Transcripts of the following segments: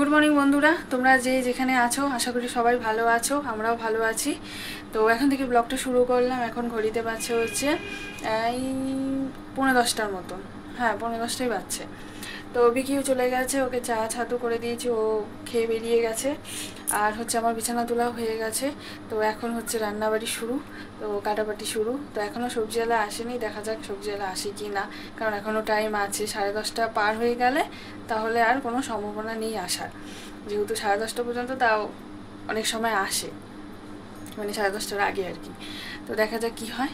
Good morning বন্ধুরা, তোমরা যে যেখানে আছো আশা করি সবাই ভালো আছো, আমরাও ভালো আছি। তো এখন থেকে ব্লগটা শুরু করলাম। এখন ঘড়িতে বাজছে হচ্ছে এই 10:45টার মতন। হ্যাঁ, 10:45টাই বাজছে। তো বিকিও চলে গেছে, ওকে চা ছাতু করে দিয়েছি, ও খেয়ে বেরিয়ে গেছে। আর হচ্ছে আমার বিছানা তোলাও হয়ে গেছে। তো এখন হচ্ছে রান্নাবাড়ি শুরু, তো কাটাপাটি শুরু। তো এখনও সবজিওয়ালা আসেনি, দেখা যাক সবজিওয়ালা আসে কি না, কারণ এখনও টাইম আছে। 10:30 পার হয়ে গেলে তাহলে আর কোনো সম্ভাবনা নেই আসার, যেহেতু 10:30 পর্যন্ত তাও অনেক সময় আসে, মানে 10:30টার আগে আর কি। তো দেখা যাক কি হয়।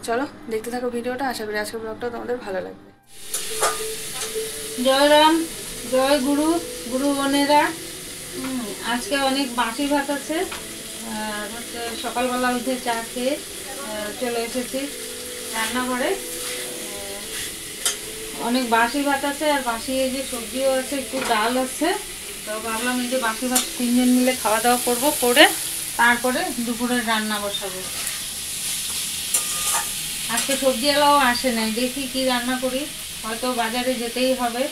চলো দেখতে থাকো ভিডিওটা, আশা করি আজকের ব্লগটা তোমাদের ভালো লাগবে। জয় রাম, জয় গুরু, গুরু বোনেরা। আজকে অনেক বাসি ভাত আছে। আর হচ্ছে সকালবেলা উঠে চা খেয়ে চলে এসেছি রান্নাঘরে। অনেক বাসি ভাত আছে, আর বাসি এই যে সবজিও আছে, একটু ডাল আছে। তো ভাবলাম এই যে বাসি ভাত 3জন মিলে খাওয়া দাওয়া করবো, করে তারপরে দুপুরের রান্না বসাবো। আজকে সবজিওয়ালাও আসে নাই, দেখি কি রান্না করি, হয়তো বাজারে যেতেই হবে।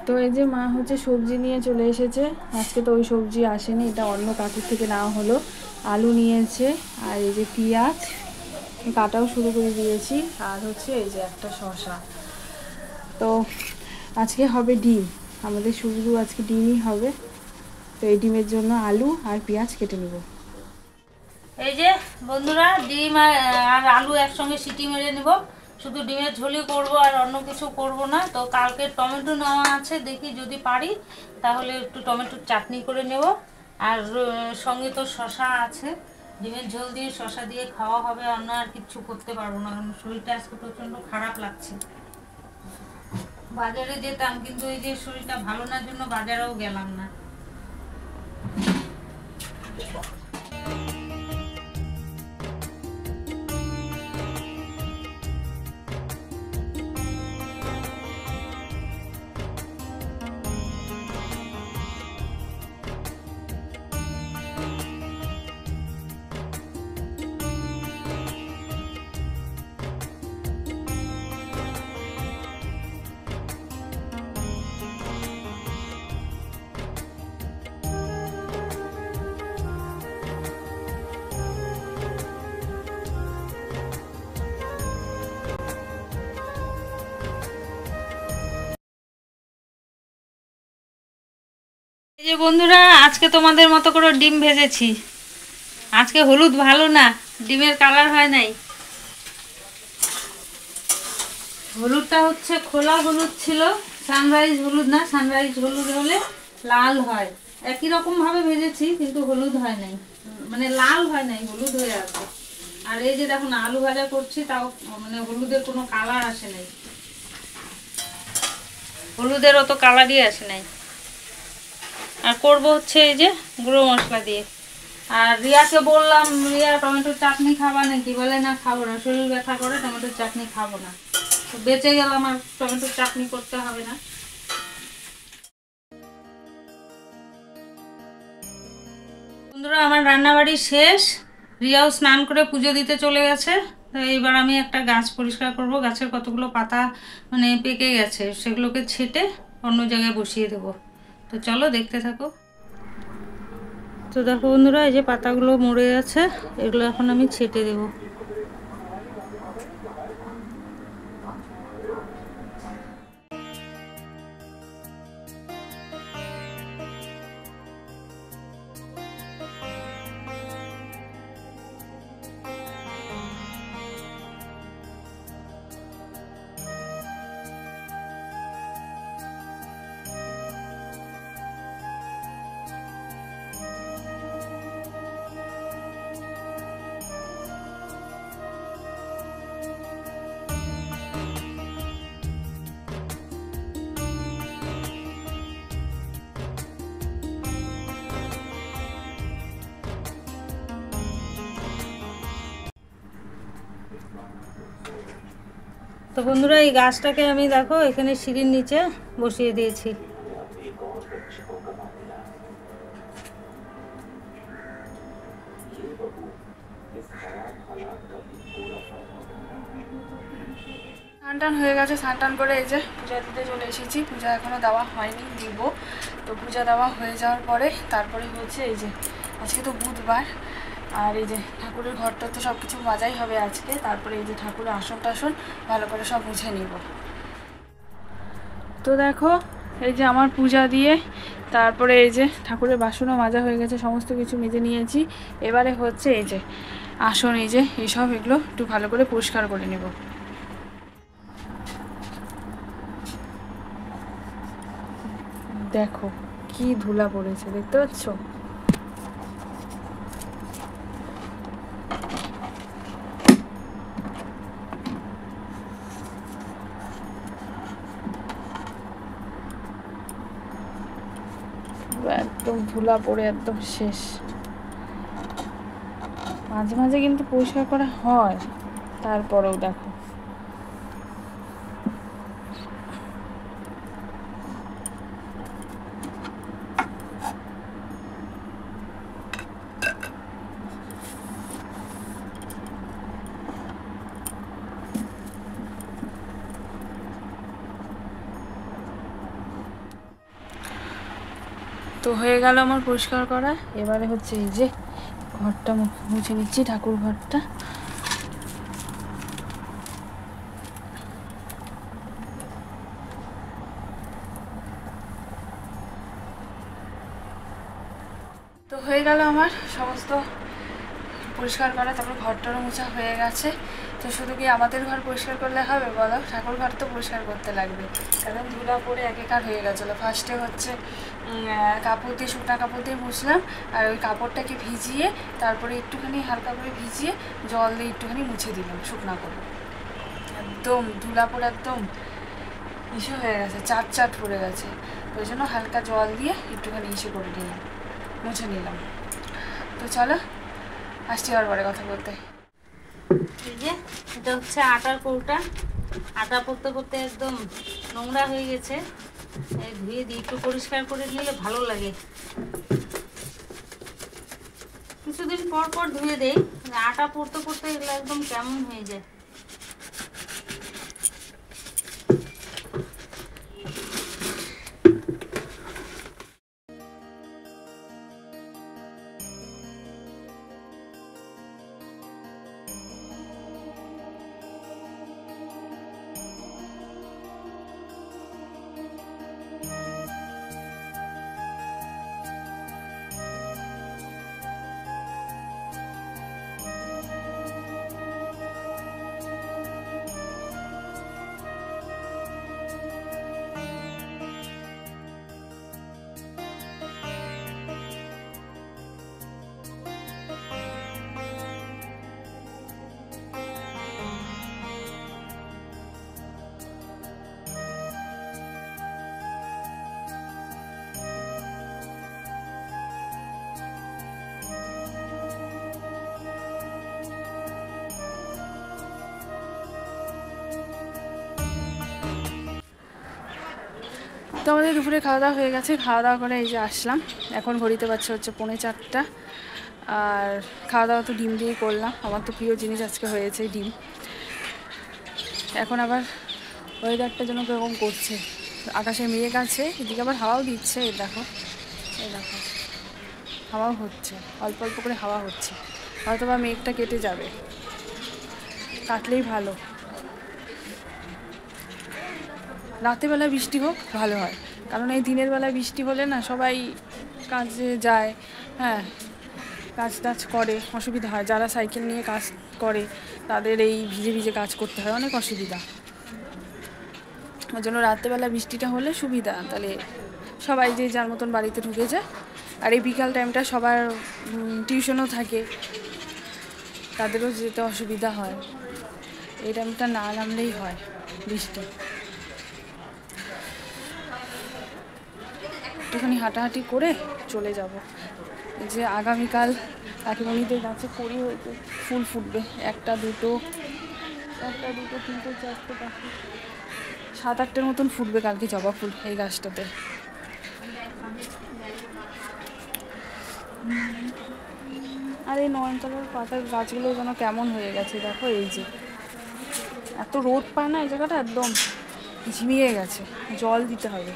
তো এই যে মা হচ্ছে সবজি নিয়ে চলে এসেছে। আজকে তো ওই সবজি আসেনি, এটা অন্য কাকুর থেকে নেওয়া হলো। আলু নিয়েছে, আর এই যে পেঁয়াজ কাটাও শুরু করে দিয়েছি, আর হচ্ছে এই যে একটা শসা। তো আজকে হবে ডিম, আমাদের শুধু আজকে ডিমই হবে। তো এই ডিমের জন্য আলু আর পেঁয়াজ কেটে নেব। এই যে বন্ধুরা, ডিম আর আলু একসঙ্গে সিটি মেরে নেব। শুধু ডিমের ঝোলই করব, আর অন্য কিছু করব না। তো কালকে টমেটো নেওয়া আছে, দেখি যদি পারি তাহলে একটু টমেটোর চাটনি করে নেব। আর সঙ্গে তো শশা আছে, ডিমের ঝোল দিয়ে শশা দিয়ে খাওয়া হবে। অন্য আর কিছু করতে পারবো না, কারণ শরীরটা আজকে প্রচণ্ড খারাপ লাগছে। বাজারে যেতাম, কিন্তু এই যে শরীরটা ভালো না জন্য বাজারেও গেলাম না। এই যে বন্ধুরা, আজকে তোমাদের মতো করে ডিম ভেজেছি। আজকে হলুদ ভালো না, ডিমের কালার হয় নাই। হলুদটা হচ্ছে খোলা হলুদ ছিল, সানরাইজ হলুদ না। সানরাইজ হলুদ হলে লাল হয়। একই রকম ভাবে ভেজেছি, কিন্তু হলুদ হয় নাই, মানে লাল হয় নাই, হলুদ হয়ে আছে। আর এই যে দেখুন আলু ভাজা করছি, তাও মানে হলুদের কোনো কালার আসে নাই, হলুদের অত কালারই আসে নাই। আর করবো হচ্ছে এই যে গুঁড়ো মশলা দিয়ে। আর রিয়াকে বললাম, রিয়া টমেটোর চাটনি খাবা নাকি, বলে না খাবো না, শরীর ব্যথা করে, টমেটোর চাটনি খাবো না। তো বেঁচে গেলাম, আর টমেটোর চাটনি করতে হবে না। বন্ধুরা, আমার রান্নাবাড়ি শেষ। রিয়াও স্নান করে পুজো দিতে চলে গেছে। তো এইবার আমি একটা গাছ পরিষ্কার করব। গাছের কতগুলো পাতা মানে পেকে গেছে, সেগুলোকে ছেটে অন্য জায়গায় বসিয়ে দেবো। তো চলো দেখতে থাকো। তো দেখো বন্ধুরা, এই যে পাতাগুলো মরে গেছে, এগুলো এখন আমি ছেটে দেবো। তো বন্ধুরা এই গাছটাকে আমি দেখো এখানে সিঁড়ির নিচে বসিয়ে দিয়েছি। স্নান টান হয়ে গেছে, স্নান টান করে এই যে পূজা দিতে চলে এসেছি। পূজা এখনও দেওয়া হয়নি, দিব। তো পূজা দেওয়া হয়ে যাওয়ার পরে তারপরে হচ্ছে এই যে আজকে তো বুধবার, আর এই যে ঠাকুরের ঘরটা তো সব কিছু মাজাই হবে আজকে। তারপরে এই যে ঠাকুরের আসন টাসন ভালো করে সব মুছে নিব। তো দেখো এই যে আমার পূজা দিয়ে তারপরে এই যে ঠাকুরের বাসনও মাজা হয়ে গেছে, সমস্ত কিছু মেজে নিয়েছি। এবারে হচ্ছে এই যে আসন, এই যে এইসব এগুলো একটু ভালো করে পরিষ্কার করে নেব। দেখো কি ধুলা পড়েছে, দেখতে পাচ্ছ? একদম ধুলা পড়ে একদম শেষ। মাঝে মাঝে কিন্তু পরিষ্কার করা হয়, তারপরেও দেখো। তো হয়ে গেল আমার পরিষ্কার করা। এবারে হচ্ছে এই যে ঘরটা মুছে নিচ্ছি, ঠাকুর ঘরটা। তো হয়ে গেল আমার সমস্ত পরিষ্কার করা, তারপর ঘরটারও মোছা হয়ে গেছে। তো শুধু কি আমাদের ঘর পরিষ্কার করলে হবে বলো? ঠাকুর ঘর তো পরিষ্কার করতে লাগবে, কারণ ধুলা পড়ে একেকার হয়ে গেছিলো। ফার্স্টে হচ্ছে কাপড় দিয়ে, শুকনা কাপড় দিয়ে মুছলাম, আর ওই কাপড়টাকে ভিজিয়ে তারপরে একটুখানি হালকা করে ভিজিয়ে জল দিয়ে একটুখানি মুছে দিলাম শুকনা করে। একদম ধুলা পড়ে একদম ইসে হয়ে গেছে, চাট চাট পড়ে গেছে। ওই জন্য হালকা জল দিয়ে একটুখানি ইসে করে নিলাম, মুছে নিলাম। তো চলো আসছি আবার পরে কথা বলতে। এই যে এটা হচ্ছে আটার কৌটা। আটা করতে করতে একদম নোংরা হয়ে গেছে, এই ধুয়ে দিয়ে একটু পরিষ্কার করে নিলে ভালো লাগে। কিছুদিন পর পর ধুয়ে দেই, আটা পড়তে পড়তে এগুলো একদম কেমন হয়ে যায়। তো আমাদের দুপুরে খাওয়া দাওয়া হয়ে গেছে, খাওয়া দাওয়া করে এই যে আসলাম। এখন ঘড়িতে পাচ্ছে হচ্ছে 3:45। আর খাওয়া দাওয়া তো ডিম দিয়েই করলাম, আমার তো প্রিয় জিনিস আজকে হয়েছে ডিম। এখন আবার ওয়েদারটা যেন কীরকম করছে, আকাশে মেঘ আছে, এদিকে আবার হাওয়াও দিচ্ছে। এই দেখো, এই দেখো হাওয়াও হচ্ছে, অল্প অল্প করে হাওয়া হচ্ছে। হয়তো বা মেঘটা কেটে যাবে, কাটলেই ভালো। রাতেরবেলা বৃষ্টি হোক ভালো হয়, কারণ এই দিনের বেলায় বৃষ্টি হলে না সবাই কাজে যায়, হ্যাঁ কাজ টাজ করে, অসুবিধা হয়। যারা সাইকেল নিয়ে কাজ করে তাদের এই ভিজে ভিজে কাজ করতে হয়, অনেক অসুবিধা। ওই জন্য রাত্রেবেলা বৃষ্টিটা হলে সুবিধা, তাহলে সবাই যে যার মতন বাড়িতে ঢুকে যায়। আর এই বিকাল টাইমটা সবার টিউশনও থাকে, তাদেরও যেতে অসুবিধা হয়। এই টাইমটা না নামলেই হয় বৃষ্টি। একটুখানি হাঁটাহাঁটি করে চলে যাব। এই যে আগামীকাল কাকিমণিদের গাছে কড়ি হয়েছে, ফুল ফুটবে, 1, 2, একটা, দুটো, তিনটে, চারটে, পাঁচটা, 7-8টার মতন ফুটবে কালকে জবা ফুল এই গাছটাতে। আর এই নয়নতারার পাতার গাছগুলো যেন কেমন হয়ে গেছে দেখো, এই যে এত রোদ পায় না এই জায়গাটা, একদম ঝিমিয়ে গেছে। জল দিতে হবে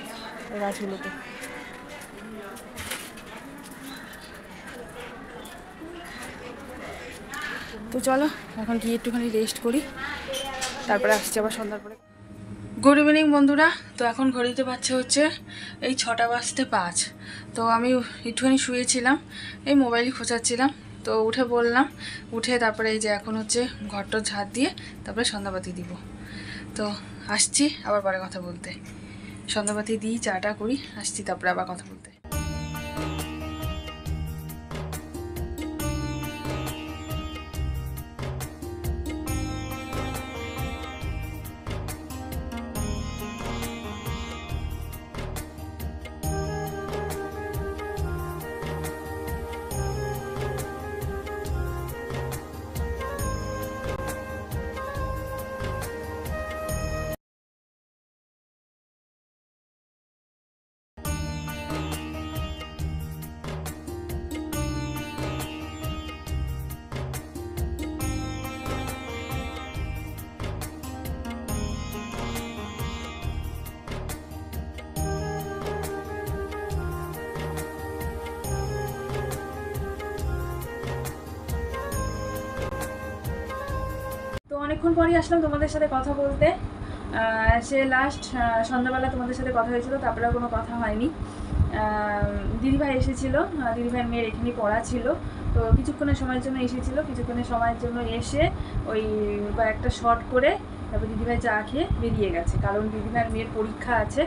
এই গাছগুলোতে। তো চলো এখন গিয়ে একটুখানি রেস্ট করি, তারপরে আসছি আবার সন্ধ্যার পরে। গুড ইভিনিং বন্ধুরা। তো এখন ঘড়িতে বাজছে হচ্ছে এই 6টা বাজতে 5। তো আমি একটুখানি শুয়েছিলাম, এই মোবাইল খোঁচাচ্ছিলাম, তো উঠে বললাম, উঠে তারপরে এই যে এখন হচ্ছে ঘরটা ঝাড় দিয়ে তারপরে সন্ধ্যাবাতি দিব। তো আসছি আবার পরে কথা বলতে, সন্ধ্যাবাতি দিই, চাটা করি, আসছি তারপরে আবার কথা বলতে। তো অনেকক্ষণ পরই আসলাম তোমাদের সাথে কথা বলতে। সে লাস্ট সন্ধ্যাবেলা তোমাদের সাথে কথা হয়েছিল, তারপরে কোনো কথা হয়নি। দিদিভাই এসেছিল, দিদিভাইয়ের মেয়ের এখানেই পড়া ছিল, তো কিছুক্ষণের সময়ের জন্য এসেছিল। কিছুক্ষণের সময়ের জন্য এসে ওই কয়েকটা শর্ট করে তারপর দিদিভাই চা খেয়ে বেরিয়ে গেছে, কারণ দিদিভাইয়ের মেয়ের পরীক্ষা আছে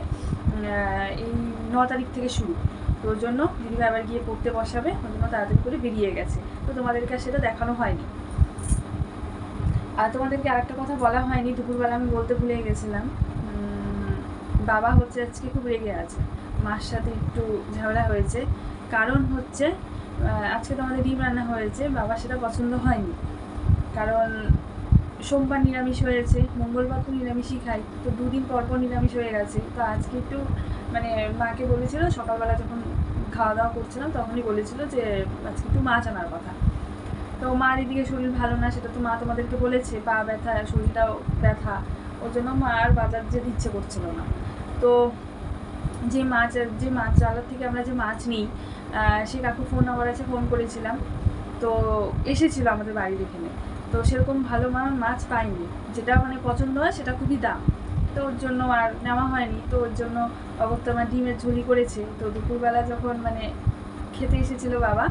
এই 9 তারিখ থেকে শুরু। তো ওর জন্য দিদিভাই আবার গিয়ে পড়তে বসাবে, ওর জন্য তাড়াতাড়ি করে বেরিয়ে গেছে। তো তোমাদেরকে সেটা দেখানো হয়নি। আর তোমাদেরকে আরেকটা কথা বলা হয়নি, দুপুরবেলা আমি বলতে ভুলে গেছিলাম। বাবা হচ্ছে আজকে খুব রেগে আছে, মার সাথে একটু ঝামেলা হয়েছে। কারণ হচ্ছে আজকে তো আমাদের ডিম রান্না হয়েছে, বাবা সেটা পছন্দ হয়নি, কারণ সোমবার নিরামিষ হয়েছে, মঙ্গলবার তো নিরামিষই খাই, তো 2 দিন পর পর নিরামিষ হয়ে গেছে। তো আজকে একটু মানে মাকে বলেছিল, সকালবেলা যখন খাওয়া দাওয়া করছিলাম তখনই বলেছিল যে আজকে একটু মাছ আনার কথা। তো মার এদিকে শরীর ভালো না, সেটা তো মা তোমাদেরকে বলেছে, পা ব্যথা, শরীরটাও ব্যথা, ওর জন্য মা আর বাজার যেতে ইচ্ছে করছিল না। তো যে মাছ আলার থেকে আমরা যে মাছ নিই, সে কাকু ফোন নাম্বার আছে, ফোন করেছিলাম, তো এসেছিলো আমাদের বাড়ির এখানে। তো সেরকম ভালো মাছ পাইনি, যেটা মানে পছন্দ হয় সেটা খুবই দাম, তো ওর জন্য আর নেওয়া হয়নি। তো ওর জন্য অবস্থা আমার ডিমের ঝুলি করেছে। তো দুপুরবেলা যখন মানে খেতে এসেছিলো বাবা,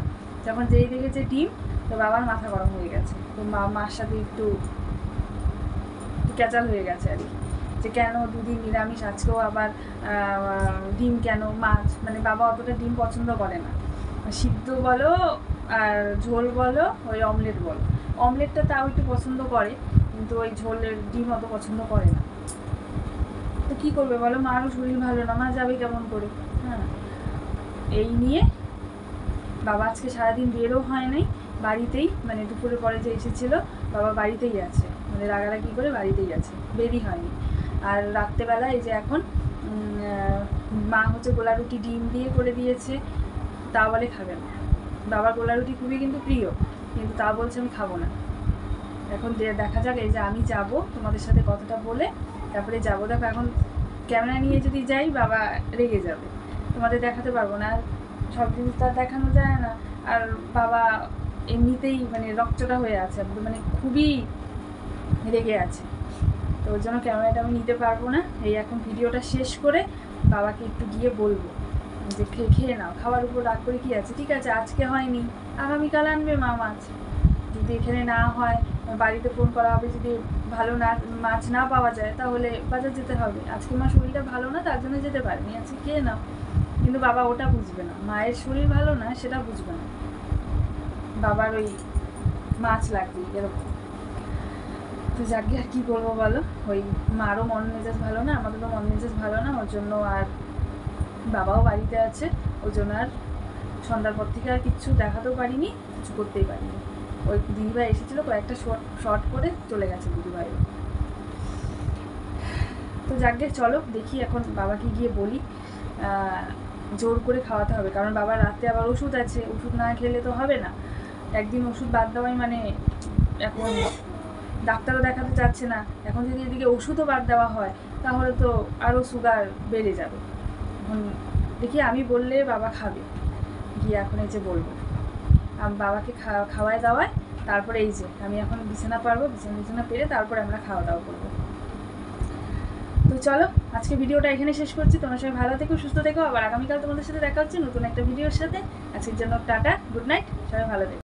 যখন যেই দেখেছে ডিম, তো বাবার মাথা গরম হয়ে গেছে। তো মার সাথে একটু ক্যাচাল হয়ে গেছে আর কি, যে কেন 2 দিন নিরামিষ, আজকেও আবার ডিম কেন, মাছ মানে বাবা অতটা ডিম পছন্দ করে না, সিদ্ধ বলো আর ঝোল বলো, ওই অমলেট বলো, অমলেটটা তাও একটু পছন্দ করে, কিন্তু ওই ঝোলের ডিম অত পছন্দ করে না। তো কী করবে বলো, মারও শরীর ভালো না, মা যাবে কেমন করে? হ্যাঁ, এই নিয়ে বাবা আজকে সারাদিন বেরও হয় নাই, বাড়িতেই মানে দুপুরের পরে যে এসেছিলো বাবা বাড়িতেই আছে, মানে রাগারাগি করে বাড়িতেই আছে, বেরই হয়নি। আর রাত্রেবেলা এই যে এখন মা হচ্ছে গোলা রুটি ডিম দিয়ে করে দিয়েছে, তা বলে খাবে না। বাবার গোলা রুটি খুবই কিন্তু প্রিয়, কিন্তু তা বলছে আমি খাবো না। এখন দেখা যাক, এই যে আমি যাব তোমাদের সাথে কথাটা বলে তারপরে যাবো। দেখো এখন ক্যামেরা নিয়ে যদি যাই বাবা রেগে যাবে, তোমাদের দেখাতে পারবো না, সব জিনিস তো আর দেখানো যায় না। আর বাবা এমনিতেই মানে রকচটা হয়ে আছে, মানে খুবই রেগে আছে, তো ওর জন্য ক্যামেরাটা আমি নিতে পারবো না। এই এখন ভিডিওটা শেষ করে বাবাকে একটু গিয়ে বলবো যে খেয়ে নাও, খাওয়ার উপর রাগ করে কী আছে, ঠিক আছে আজকে হয়নি, আগামীকাল আনবে মা মাছ, যদি এখানে না হয় বাড়িতে ফোন করা হবে, যদি ভালো না মাছ না পাওয়া যায় তাহলে বাজার যেতে হবে। আজকে মা শরীরটা ভালো না, তার জন্য যেতে পারেনি, আজকে খেয়ে নাও। কিন্তু বাবা ওটা বুঝবে না, মায়ের শরীর ভালো না সেটা বুঝবে না, বাবার ওই মাছ লাগবে এরকম। তো যাকে আর কী করবো বলো, ওই মারও মন মেজাজ ভালো না, আমাদেরও মন মেজাজ ভালো না, ওর জন্য আর বাবাও বাড়িতে আছে, ওর জন্য আর সন্ধ্যার পর থেকে আর কিচ্ছু দেখাতেও পারিনি, কিছু করতেই পারিনি। ওই দিদিভাই এসেছিলো, কয়েকটা শর্ট করে চলে গেছে দিদিভাইও। তো যাকে চলো দেখি, এখন বাবাকে গিয়ে বলি জোর করে খাওয়াতে হবে, কারণ বাবার রাতে আবার ওষুধ আছে, ওষুধ না খেলে তো হবে না। একদিন ওষুধ বাদ দেওয়াই মানে, এখন ডাক্তারও দেখাতে চাচ্ছে না, এখন যদি এদিকে ওষুধও বাদ দেওয়া হয় তাহলে তো আরও সুগার বেড়ে যাবে। এখন দেখি আমি বললে বাবা খাবে, গিয়ে এখন এই যে বলবো বাবাকে খাওয়ায় দাওয়ায়, তারপরে এই যে আমি এখন বিছানা পারবো, বিছানা পেরে তারপরে আমরা খাওয়া দাওয়া করবো। তো চলো আজকে ভিডিওটা এখানে শেষ করছি। তোমরা সবাই ভালো থেকো, সুস্থ থেকো। আবার আগামীকাল তোমাদের সাথে দেখা হচ্ছে নতুন একটা ভিডিওর সাথে। আজকের জন্য টাটা, গুড নাইট, সবাই ভালো থেকো।